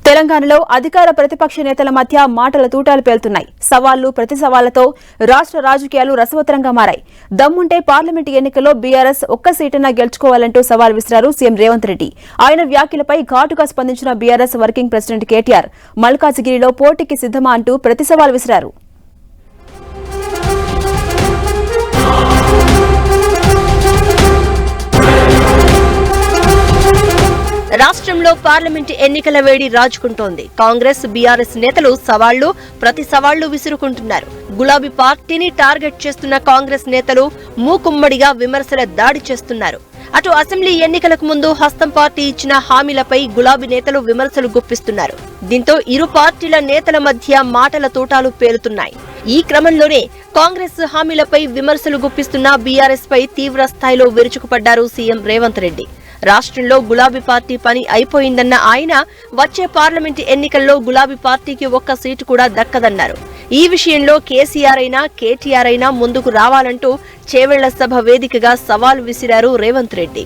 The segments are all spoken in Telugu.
తెలంగాణలో అధికార ప్రతిపక్ష నేతల మధ్య మాటల తూటాలు పేలుతున్నాయి. సవాళ్లు ప్రతి సవాళ్లతో రాష్ట్ర రాజకీయాలు రసవత్తరంగా మారాయి. దమ్ముంటే పార్లమెంటు ఎన్నికల్లో బీఆర్ఎస్ ఒక్క సీటున గెలుచుకోవాలంటూ సవాల్ విసిరారు సీఎం రేవంత్ రెడ్డి. ఆయన వ్యాఖ్యలపై ఘాటుగా స్పందించిన బీఆర్ఎస్ వర్కింగ్ ప్రెసిడెంట్ కేటీఆర్ మల్కాజిగిరిలో పోటీకి సిద్ధమా అంటూ ప్రతి సవాల్ విసిరారు. రాష్ట్రంలో పార్లమెంటు ఎన్నికల వేడి రాజుకుంటోంది. కాంగ్రెస్ బీఆర్ఎస్ నేతలు సవాళ్లు ప్రతి సవాళ్లు విసురుకుంటున్నారు. గులాబీ పార్టీని టార్గెట్ చేస్తున్న కాంగ్రెస్ నేతలు మూకుమ్మడిగా విమర్శల దాడి చేస్తున్నారు. అటు అసెంబ్లీ ఎన్నికలకు ముందు హస్తం పార్టీ ఇచ్చిన హామీలపై గులాబీ నేతలు విమర్శలు గుప్పిస్తున్నారు. దీంతో ఇరు పార్టీల నేతల మధ్య మాటల తూటాలు పేలుతున్నాయి. ఈ క్రమంలోనే కాంగ్రెస్ హామీలపై విమర్శలు గుప్పిస్తున్న బీఆర్ఎస్ పై తీవ్ర స్థాయిలో విరుచుకుపడ్డారు సీఎం రేవంత్ రెడ్డి. రాష్ట్రంలో గులాబీ పార్టీ పని అయిపోయిందన్న ఆయన వచ్చే పార్లమెంటు ఎన్నికల్లో గులాబీ పార్టీకి ఒక్క సీటు కూడా దక్కదన్నారు. ఈ విషయంలో కేసీఆర్ అయినా కేటీఆర్ అయినా ముందుకు రావాలంటూ చేవెళ్ల సభ వేదికగా సవాల్ విసిరారు రేవంత్ రెడ్డి.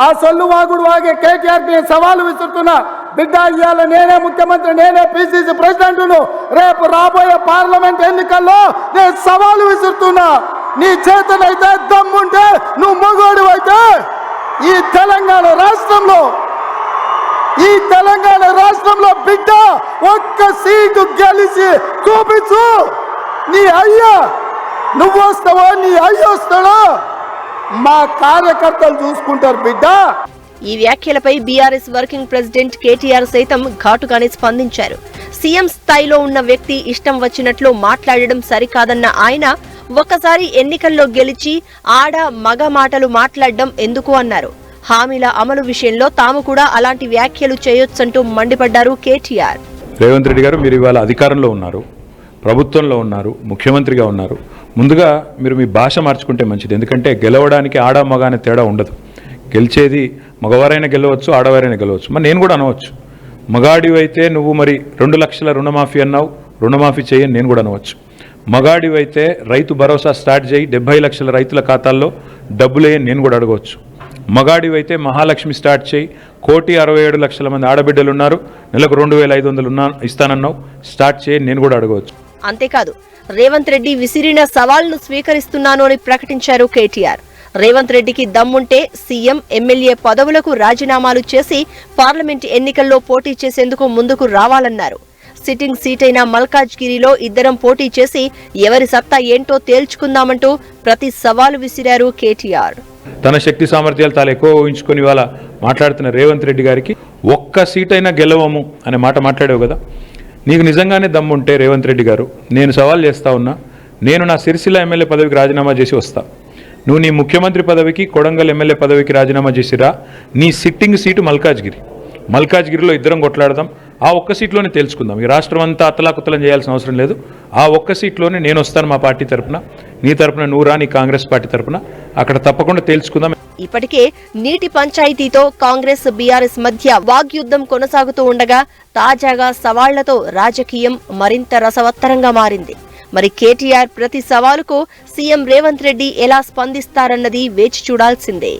ఆ సొల్లు వాగుడు వాగే కేటీఆర్ కి సవాలు విసురుతున్నా. బిడ్డ ఇవాళ నేనే ముఖ్యమంత్రి, నేనే పిసిసి ప్రెసిడెంట్ను. రేపు రాబోయే పార్లమెంట్ ఎన్నికల్లో నేను సవాలు విసురుతున్నా. నీ చేతనైతే దమ్ముంటే, నువ్వు మగోడు అయితే ఈ తెలంగాణ రాష్ట్రంలో బిడ్డ ఒక్క సీటు గెలిచి చూపించు. నీ అయ్యా నువ్వు వస్తావో, నీ అయ్య వస్తాడో మా కార్యకర్తలు చూసుకుంటారు బిడ్డ. ఈ వ్యాఖ్యలపై బీఆర్ఎస్ వర్కింగ్ ప్రెసిడెంట్ కేటీఆర్ సైతం ఘాటుగానే స్పందించారు. సీఎం స్థాయిలో ఉన్న వ్యక్తి ఇష్టం వచ్చినట్లు మాట్లాడడం సరికాదన్న ఆయన ఒక్కసారి ఎన్నికల్లో గెలిచి ఆడ మగ మాటలు మాట్లాడడం ఎందుకు అన్నారు. హామీల అమలు విషయంలో తాము కూడా అలాంటి వ్యాఖ్యలు చేయొచ్చంటూ మండిపడ్డారు కేటీఆర్. రేవంత్ రెడ్డి గారు, మీరు ఇవాళ అధికారంలో ఉన్నారు, ప్రభుత్వంలో ఉన్నారు, ముఖ్యమంత్రిగా ఉన్నారు. ముందుగా మీరు మీ భాష మార్చుకుంటే మంచిది. ఎందుకంటే గెలవడానికి ఆడ మగ అనే తేడా ఉండదు. గెలిచేది మగవారైనా గెలవచ్చు, ఆడవారైనా గెలవచ్చు. మరి నేను కూడా అనవచ్చు, మగాడివైతే నువ్వు మరి 2 లక్షల రుణమాఫీ అన్నావు, రుణమాఫీ చేయని నేను కూడా అనవచ్చు. మగాడివైతే రైతు భరోసా స్టార్ట్ చేయి, 70 లక్షల రైతుల ఖాతాల్లో డబ్బులేయని నేను కూడా అడగవచ్చు. మగాడివైతే మహాలక్ష్మి స్టార్ట్ చేయి, 1,67,00,000 మంది ఆడబిడ్డలు ఉన్నారు, నెలకు 2,500 ఇస్తానన్నావు, స్టార్ట్ చేయని నేను కూడా అడగవచ్చు. అంతేకాదు, రేవంత్ రెడ్డి విసిరిన సవాల్ను స్వీకరిస్తున్నాను అని ప్రకటించారు కేటీఆర్. రేవంత్ రెడ్డికి దమ్ముంటే సీఎం, ఎమ్మెల్యే పదవులకు రాజీనామాలు చేసి పార్లమెంటు ఎన్నికల్లో పోటీ చేసేందుకు ముందుకు రావాలన్నారు. సిట్టింగ్ సీటైన మల్కాజ్గిరిలో ఇద్దరం పోటీ చేసి ఎవరి సత్తా ఏంటో తేల్చుకుందామంటూ ప్రతి సవాలు విసిరారు కేటీఆర్. తన శక్తి సామర్థ్యాలు తాను ఎక్కువ ఊహించుకుని ఇవాళ మాట్లాడుతున్న రేవంత్ రెడ్డి గారికి ఒక్క సీటైనా గెలవము అనే మాట మాట్లాడావు కదా. నీకు నిజంగానే దమ్ముంటే రేవంత్ రెడ్డి గారు, నేను సవాల్ చేస్తా ఉన్నా, నేను నా సిరిసిల్ల ఎమ్మెల్యే పదవికి రాజీనామా చేసి వస్తా. నువ్వు నీ ముఖ్యమంత్రి పదవికి, కొడంగల్ ఎమ్మెల్యే పదవికి రాజీనామా చేసిరా. నీ సిట్టింగ్ సీటు మల్కాజ్గిరిలో ఇద్దరం కొట్లాడదాం. ఆ ఒక్క సీట్లోనే తేల్చుకుందాం. ఈ రాష్ట్రం అంతా అత్తలాకుత్తలం చేయాల్సిన అవసరం లేదు. ఆ ఒక్క సీట్లోనే నేను వస్తాను మా పార్టీ తరపున, నీ తరపున నువ్వు రా, నీ కాంగ్రెస్ పార్టీ తరపున. అక్కడ తప్పకుండా తేల్చుకుందాం. ఇప్పటికే నీటి పంచాయతీతో కాంగ్రెస్ బీఆర్ఎస్ మధ్య వాగ్యుద్ధం కొనసాగుతూ ఉండగా తాజాగా సవాళ్లతో రాజకీయం మరింత రసవత్తరంగా మారింది. మరి కేటీఆర్ ప్రతి సవాలుకు సీఎం రేవంత్ రెడ్డి ఎలా స్పందిస్తారన్నది వేచి చూడాల్సిందే.